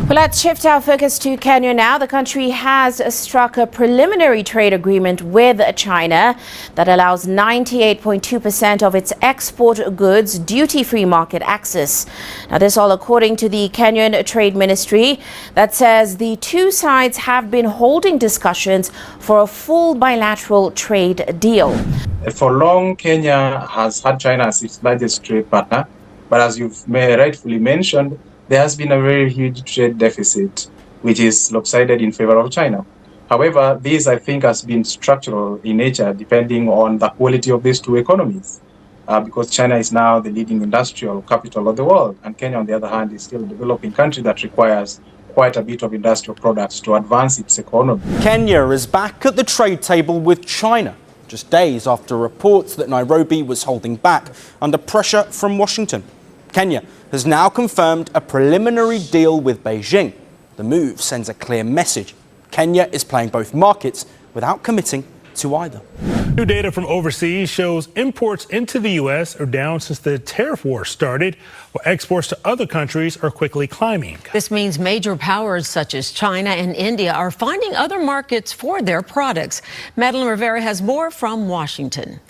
Well, let's shift our focus to Kenya now. The country has struck a preliminary trade agreement with China that allows 98.2% of its export goods duty-free market access. Now, this all according to the Kenyan Trade Ministry that says the two sides have been holding discussions for a full bilateral trade deal. For long, Kenya has had China as its largest trade partner, but as you've rightfully mentioned, there has been a very huge trade deficit, which is lopsided in favor of China. However, this, I think, has been structural in nature, depending on the quality of these two economies, because China is now the leading industrial capital of the world, and Kenya, on the other hand, is still a developing country that requires quite a bit of industrial products to advance its economy. Kenya is back at the trade table with China, just days after reports that Nairobi was holding back under pressure from Washington. Kenya has now confirmed a preliminary deal with Beijing. The move sends a clear message. Kenya is playing both markets without committing to either. New data from overseas shows imports into the U.S. are down since the tariff war started, while exports to other countries are quickly climbing. This means major powers such as China and India are finding other markets for their products. Madeline Rivera has more from Washington.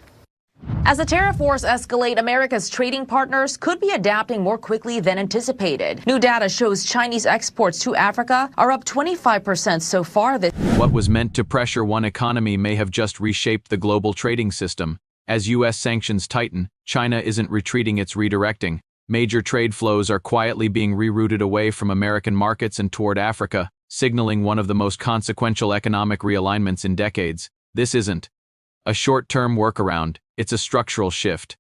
As the tariff wars escalate, America's trading partners could be adapting more quickly than anticipated. New data shows Chinese exports to Africa are up 25% so far this year. What was meant to pressure one economy may have just reshaped the global trading system. As U.S. sanctions tighten, China isn't retreating, it's redirecting. Major trade flows are quietly being rerouted away from American markets and toward Africa, signaling one of the most consequential economic realignments in decades. This isn't a short-term workaround, it's a structural shift.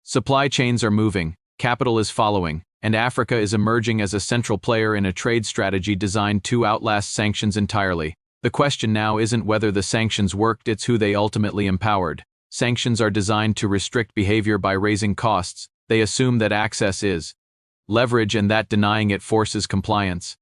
Supply chains are moving, capital is following, and Africa is emerging as a central player in a trade strategy designed to outlast sanctions entirely. The question now isn't whether the sanctions worked, it's who they ultimately empowered. Sanctions are designed to restrict behavior by raising costs. They assume that access is leverage and that denying it forces compliance.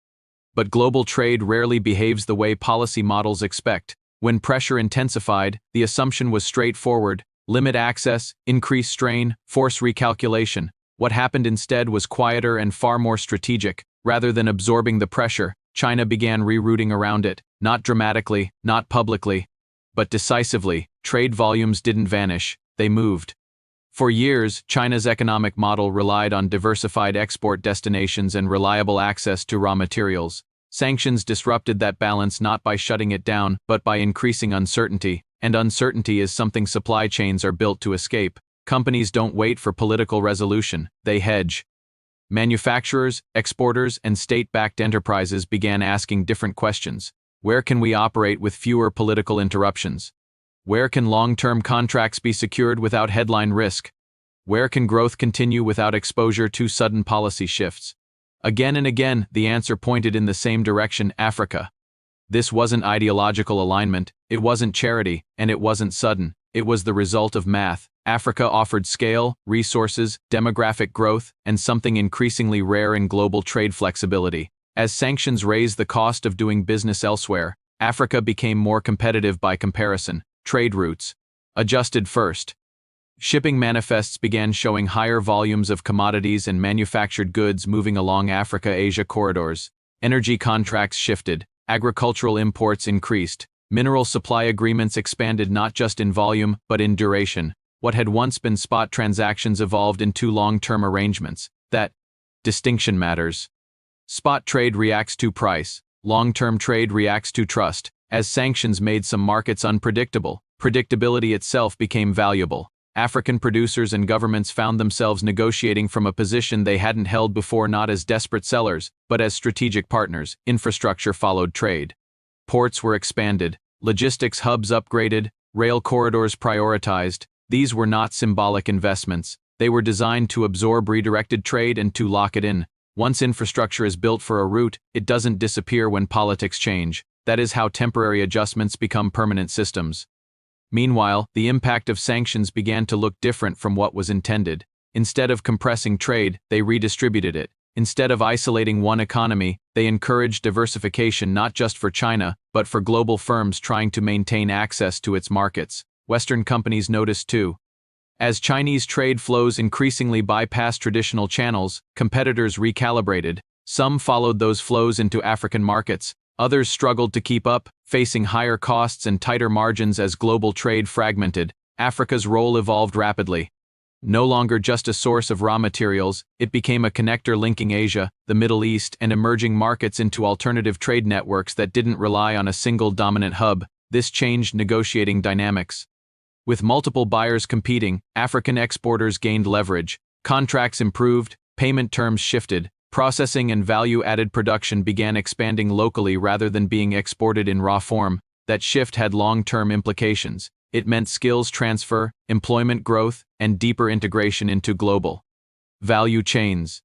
But global trade rarely behaves the way policy models expect. When pressure intensified, the assumption was straightforward: limit access, increase strain, force recalculation. What happened instead was quieter and far more strategic. Rather than absorbing the pressure, China began rerouting around it, not dramatically, not publicly, but decisively. Trade volumes didn't vanish, they moved. For years, China's economic model relied on diversified export destinations and reliable access to raw materials. Sanctions disrupted that balance not by shutting it down, but by increasing uncertainty. And uncertainty is something supply chains are built to escape. Companies don't wait for political resolution, they hedge. Manufacturers, exporters, and state-backed enterprises began asking different questions. Where can we operate with fewer political interruptions? Where can long-term contracts be secured without headline risk? Where can growth continue without exposure to sudden policy shifts? Again and again, the answer pointed in the same direction: Africa. This wasn't ideological alignment, it wasn't charity, and it wasn't sudden. It was the result of math. Africa offered scale, resources, demographic growth, and something increasingly rare in global trade: flexibility. As sanctions raised the cost of doing business elsewhere, Africa became more competitive by comparison. Trade routes adjusted first. Shipping manifests began showing higher volumes of commodities and manufactured goods moving along Africa-Asia corridors. Energy contracts shifted. Agricultural imports increased. Mineral supply agreements expanded not just in volume, but in duration. What had once been spot transactions evolved into long-term arrangements. That distinction matters. Spot trade reacts to price. Long-term trade reacts to trust. As sanctions made some markets unpredictable, predictability itself became valuable. African producers and governments found themselves negotiating from a position they hadn't held before, not as desperate sellers, but as strategic partners. Infrastructure followed trade. Ports were expanded, logistics hubs upgraded, rail corridors prioritized. These were not symbolic investments. They were designed to absorb redirected trade and to lock it in. Once infrastructure is built for a route, it doesn't disappear when politics change. That is how temporary adjustments become permanent systems. Meanwhile, the impact of sanctions began to look different from what was intended. Instead of compressing trade, they redistributed it. Instead of isolating one economy, they encouraged diversification not just for China, but for global firms trying to maintain access to its markets. Western companies noticed too. As Chinese trade flows increasingly bypassed traditional channels, competitors recalibrated. Some followed those flows into African markets. Others struggled to keep up, facing higher costs and tighter margins as global trade fragmented. Africa's role evolved rapidly. No longer just a source of raw materials, it became a connector linking Asia, the Middle East, and emerging markets into alternative trade networks that didn't rely on a single dominant hub. This changed negotiating dynamics. With multiple buyers competing, African exporters gained leverage. Contracts improved, payment terms shifted, processing and value-added production began expanding locally rather than being exported in raw form. That shift had long-term implications. It meant skills transfer, employment growth, and deeper integration into global value chains.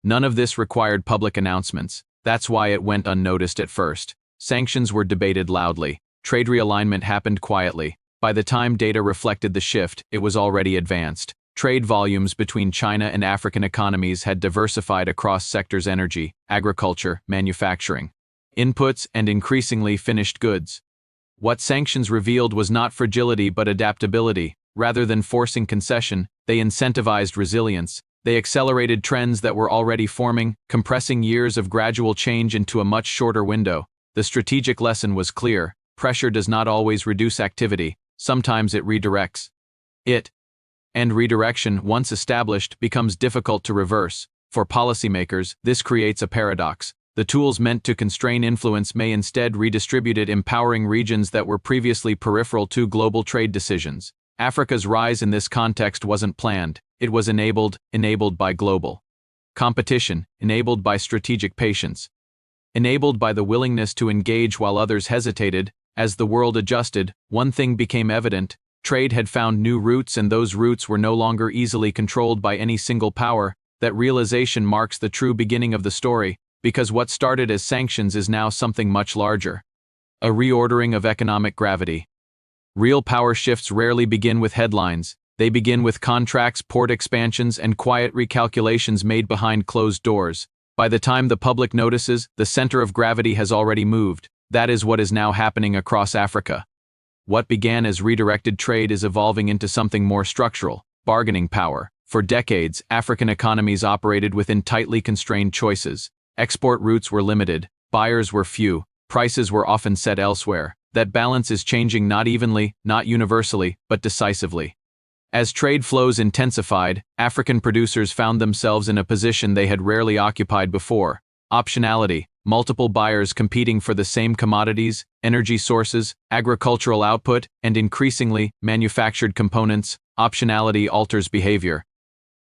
None of this required public announcements. That's why it went unnoticed at first. Sanctions were debated loudly. Trade realignment happened quietly. By the time data reflected the shift, it was already advanced. Trade volumes between China and African economies had diversified across sectors: energy, agriculture, manufacturing, inputs, and increasingly finished goods. What sanctions revealed was not fragility but adaptability. Rather than forcing concession, they incentivized resilience. They accelerated trends that were already forming, compressing years of gradual change into a much shorter window. The strategic lesson was clear: pressure does not always reduce activity, sometimes it redirects it. And redirection, once established, becomes difficult to reverse. For policymakers, this creates a paradox. The tools meant to constrain influence may instead redistribute it, empowering regions that were previously peripheral to global trade decisions. Africa's rise in this context wasn't planned. It was enabled by global competition, enabled by strategic patience, enabled by the willingness to engage while others hesitated. As the world adjusted, one thing became evident: trade had found new routes, and those routes were no longer easily controlled by any single power. That realization marks the true beginning of the story, because what started as sanctions is now something much larger. A reordering of economic gravity. Real power shifts rarely begin with headlines. They begin with contracts, port expansions, and quiet recalculations made behind closed doors. By the time the public notices, the center of gravity has already moved. That is what is now happening across Africa. What began as redirected trade is evolving into something more structural: bargaining power. For decades, African economies operated within tightly constrained choices. Export routes were limited, buyers were few, prices were often set elsewhere. That balance is changing, not evenly, not universally, but decisively. As trade flows intensified, African producers found themselves in a position they had rarely occupied before: optionality, multiple buyers competing for the same commodities, energy sources, agricultural output, and increasingly, manufactured components. Optionality alters behavior.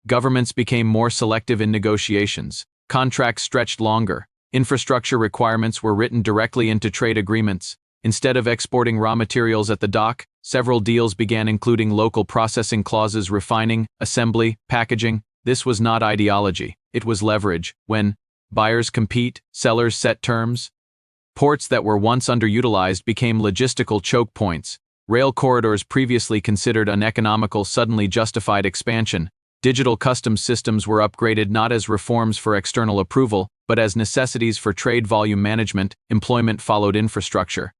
Governments became more selective in negotiations. Contracts stretched longer. Infrastructure requirements were written directly into trade agreements. Instead of exporting raw materials at the dock, several deals began including local processing clauses: refining, assembly, packaging. This was not ideology, it was leverage. When buyers compete, sellers set terms. Ports that were once underutilized became logistical choke points. Rail corridors previously considered uneconomical suddenly justified expansion. Digital customs systems were upgraded not as reforms for external approval, but as necessities for trade volume management. Employment followed infrastructure.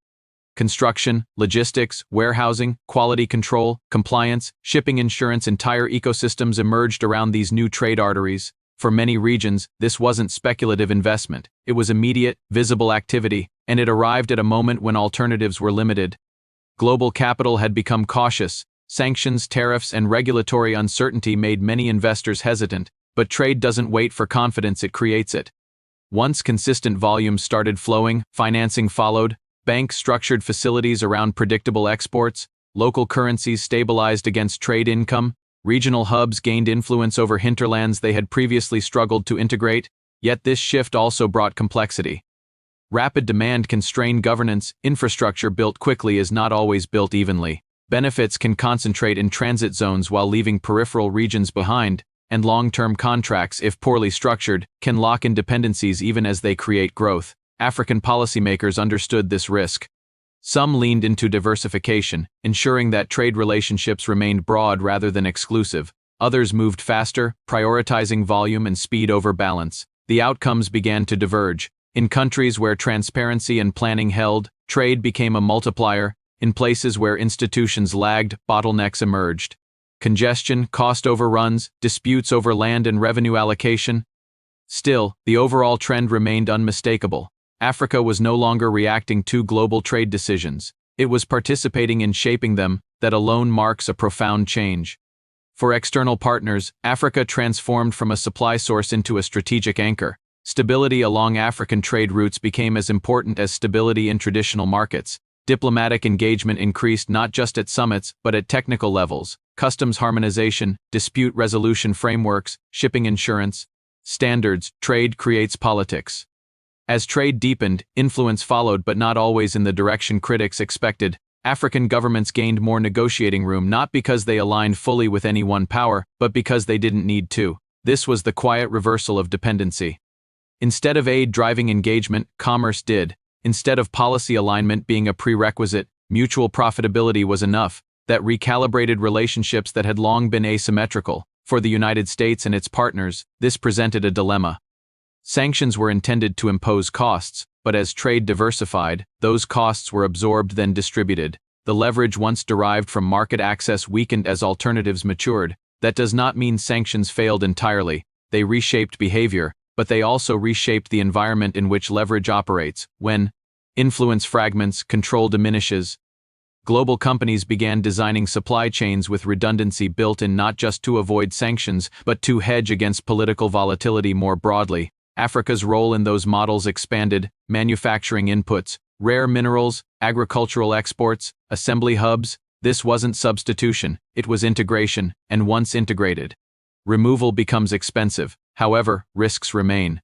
Construction, logistics, warehousing, quality control, compliance, shipping, insurance, entire ecosystems emerged around these new trade arteries. For many regions, this wasn't speculative investment. It was immediate, visible activity, and it arrived at a moment when alternatives were limited. Global capital had become cautious. Sanctions, tariffs, and regulatory uncertainty made many investors hesitant, but trade doesn't wait for confidence, it creates it. Once consistent volumes started flowing, financing followed. Banks structured facilities around predictable exports. Local currencies stabilized against trade income. Regional hubs gained influence over hinterlands they had previously struggled to integrate. Yet this shift also brought complexity. Rapid demand constrained governance. Infrastructure built quickly is not always built evenly. Benefits can concentrate in transit zones while leaving peripheral regions behind, and long-term contracts, if poorly structured, can lock in dependencies even as they create growth. African policymakers understood this risk. Some leaned into diversification, ensuring that trade relationships remained broad rather than exclusive. Others moved faster, prioritizing volume and speed over balance. The outcomes began to diverge. In countries where transparency and planning held, trade became a multiplier. In places where institutions lagged, bottlenecks emerged. Congestion, cost overruns, disputes over land and revenue allocation. Still, the overall trend remained unmistakable. Africa was no longer reacting to global trade decisions. It was participating in shaping them. That alone marks a profound change. For external partners, Africa transformed from a supply source into a strategic anchor. Stability along African trade routes became as important as stability in traditional markets. Diplomatic engagement increased not just at summits, but at technical levels. Customs harmonization, dispute resolution frameworks, shipping insurance, standards. Trade creates politics. As trade deepened, influence followed, but not always in the direction critics expected. African governments gained more negotiating room not because they aligned fully with any one power, but because they didn't need to. This was the quiet reversal of dependency. Instead of aid driving engagement, commerce did. Instead of policy alignment being a prerequisite, mutual profitability was enough. That recalibrated relationships that had long been asymmetrical. For the United States and its partners, this presented a dilemma. Sanctions were intended to impose costs, but as trade diversified, those costs were absorbed then distributed. The leverage once derived from market access weakened as alternatives matured. That does not mean sanctions failed entirely. They reshaped behavior, but they also reshaped the environment in which leverage operates. When influence fragments, control diminishes, global companies began designing supply chains with redundancy built in not just to avoid sanctions, but to hedge against political volatility more broadly. Africa's role in those models expanded. Manufacturing inputs, rare minerals, agricultural exports, assembly hubs. This wasn't substitution, it was integration, and once integrated, removal becomes expensive. However, risks remain.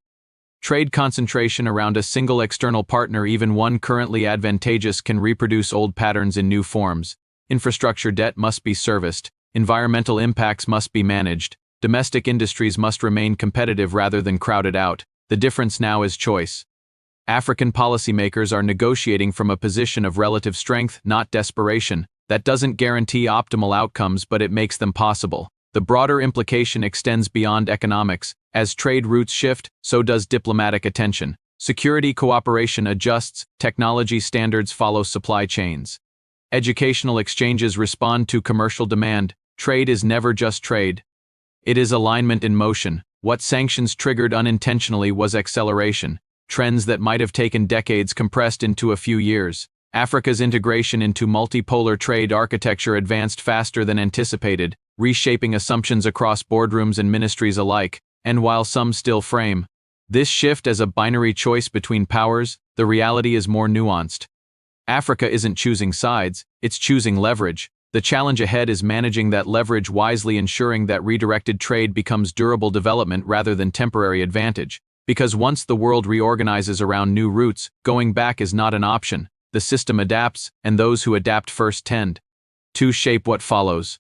Trade concentration around a single external partner, even one currently advantageous, can reproduce old patterns in new forms. Infrastructure debt must be serviced, environmental impacts must be managed, domestic industries must remain competitive rather than crowded out. The difference now is choice. African policymakers are negotiating from a position of relative strength, not desperation. That doesn't guarantee optimal outcomes, but it makes them possible. The broader implication extends beyond economics. As trade routes shift, so does diplomatic attention. Security cooperation adjusts, technology standards follow supply chains. Educational exchanges respond to commercial demand. Trade is never just trade. It is alignment in motion. What sanctions triggered unintentionally was acceleration. Trends that might have taken decades compressed into a few years. Africa's integration into multipolar trade architecture advanced faster than anticipated, reshaping assumptions across boardrooms and ministries alike. And while some still frame this shift as a binary choice between powers, the reality is more nuanced. Africa isn't choosing sides, it's choosing leverage. The challenge ahead is managing that leverage wisely, ensuring that redirected trade becomes durable development rather than temporary advantage. Because once the world reorganizes around new routes, going back is not an option. The system adapts, and those who adapt first tend to shape what follows.